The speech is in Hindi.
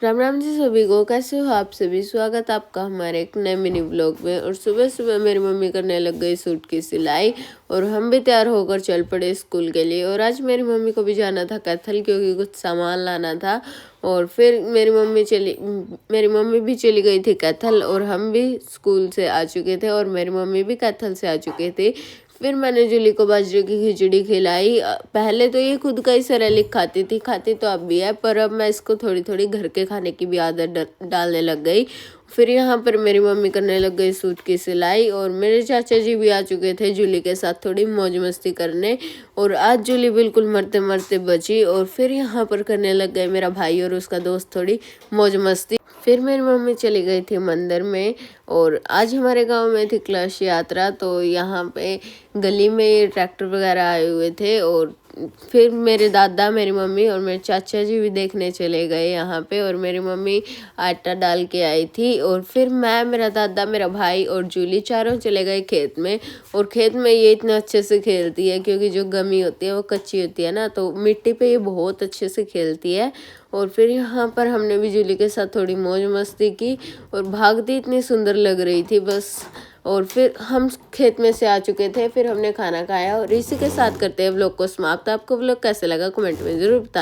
राम राम जी सभी को, कैसे हो आप सभी। स्वागत आपका हमारे एक नए मिनी ब्लॉग में। और सुबह सुबह मेरी मम्मी करने लग गई सूट की सिलाई और हम भी तैयार होकर चल पड़े स्कूल के लिए। और आज मेरी मम्मी को भी जाना था कैथल, क्योंकि कुछ सामान लाना था। और फिर मेरी मम्मी भी चली गई थी कैथल और हम भी स्कूल से आ चुके थे और मेरी मम्मी भी कैथल से आ चुके थे। फिर मैंने जूली को बाजरे की खिचड़ी खिलाई। पहले तो ये खुद का ही सेरेलिक खाती तो अब भी है, पर अब मैं इसको थोड़ी थोड़ी घर के खाने की भी आदत डालने लग गई। फिर यहाँ पर मेरी मम्मी करने लग गई सूट की सिलाई और मेरे चाचा जी भी आ चुके थे जूली के साथ थोड़ी मौज मस्ती करने। और आज जूली बिल्कुल मरते मरते बची। और फिर यहाँ पर करने लग गए मेरा भाई और उसका दोस्त थोड़ी मौज मस्ती। फिर मेरी मम्मी चली गई थी मंदिर में। और आज हमारे गांव में थी कलश यात्रा, तो यहाँ पे गली में ट्रैक्टर वगैरह आए हुए थे। और फिर मेरे दादा, मेरी मम्मी और मेरे चाचा जी भी देखने चले गए यहाँ पे। और मेरी मम्मी आटा डाल के आई थी। और फिर मैं, मेरा दादा, मेरा भाई और जूली चारों चले गए खेत में। और खेत में ये इतना अच्छे से खेलती है, क्योंकि जो गमी होती है वो कच्ची होती है ना, तो मिट्टी पे ये बहुत अच्छे से खेलती है। और फिर यहाँ पर हमने भी जूली के साथ थोड़ी मौज मस्ती की और भागती इतनी सुंदर लग रही थी बस। और फिर हम खेत में से आ चुके थे, फिर हमने खाना खाया और इसी के साथ करते हैं व्लॉग को समाप्त। आपको व्लॉग कैसे लगा कमेंट में ज़रूर बताना।